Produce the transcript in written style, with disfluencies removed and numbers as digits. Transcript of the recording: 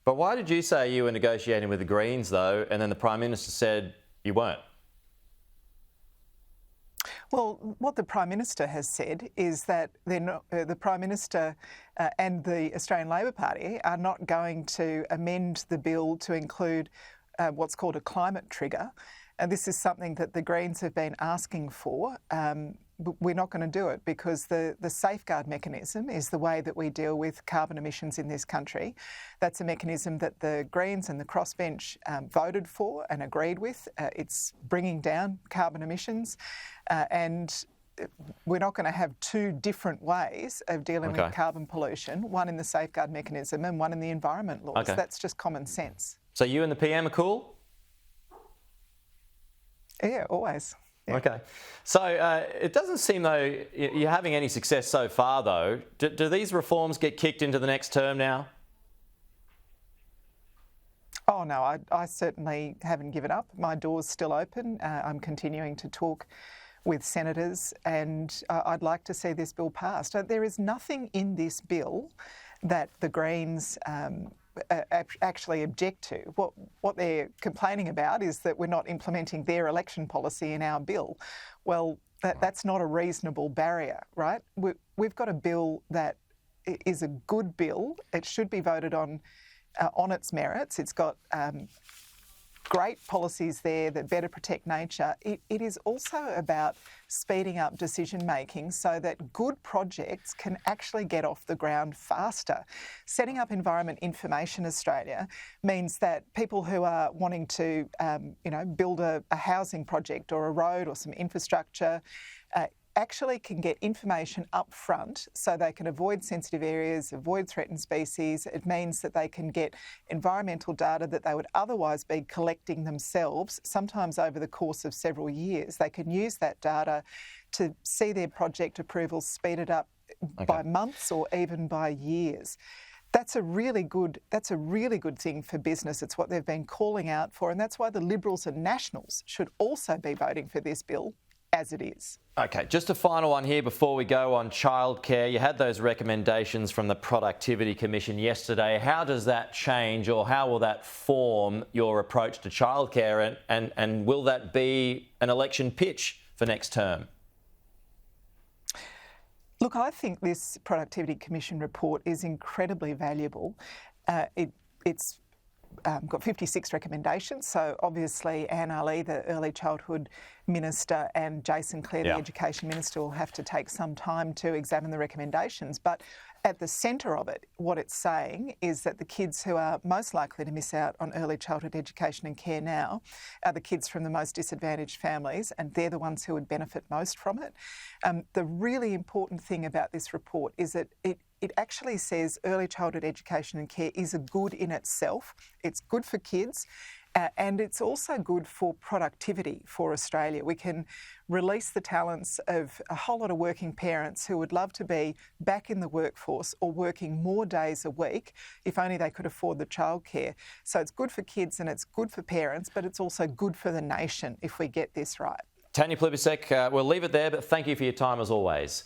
But why did you say you were negotiating with the Greens, though, and then the Prime Minister said you weren't? Well, what the Prime Minister has said is that the Prime Minister and the Australian Labor Party are not going to amend the bill to include what's called a climate trigger. And this is something that the Greens have been asking for. We're not going to do it because the safeguard mechanism is the way that we deal with carbon emissions in this country. That's a mechanism that the Greens and the crossbench voted for and agreed with. It's bringing down carbon emissions and we're not going to have two different ways of dealing with carbon pollution, one in the safeguard mechanism and one in the environment laws. That's just common sense. So you and the PM are cool? Yeah, always. Yeah. Okay. So it doesn't seem though you're having any success so far though. Do these reforms get kicked into the next term now? Oh no, I certainly haven't given up. My door's still open. I'm continuing to talk with senators and I'd like to see this bill passed. There is nothing in this bill that the Greens actually object to. What they're complaining about is that we're not implementing their election policy in our bill. Well, that's not a reasonable barrier, right? We've got a bill that is a good bill. It should be voted on its merits. It's got great policies there that better protect nature. It is also about speeding up decision making so that good projects can actually get off the ground faster. Setting up Environment Information Australia means that people who are wanting to build a housing project or a road or some infrastructure actually can get information up front so they can avoid sensitive areas, avoid threatened species. It means that they can get environmental data that they would otherwise be collecting themselves, sometimes over the course of several years. They can use that data to see their project approvals speeded up by months or even by years. That's a really good thing for business. It's what they've been calling out for, and that's why the Liberals and Nationals should also be voting for this bill as it is. Okay, just a final one here before we go on childcare. You had those recommendations from the Productivity Commission yesterday. How does that change or how will that form your approach to childcare and will that be an election pitch for next term? Look, I think this Productivity Commission report is incredibly valuable. It's got 56 recommendations, so obviously Anne Ali, the Early Childhood Minister, and Jason Clare, the Education Minister, will have to take some time to examine the recommendations. But at the centre of it, what it's saying is that the kids who are most likely to miss out on early childhood education and care now are the kids from the most disadvantaged families, and they're the ones who would benefit most from it. The really important thing about this report is that it actually says early childhood education and care is a good in itself. It's good for kids and it's also good for productivity for Australia. We can release the talents of a whole lot of working parents who would love to be back in the workforce or working more days a week if only they could afford the childcare. So it's good for kids and it's good for parents, but it's also good for the nation if we get this right. Tanya Plibersek, we'll leave it there, but thank you for your time as always.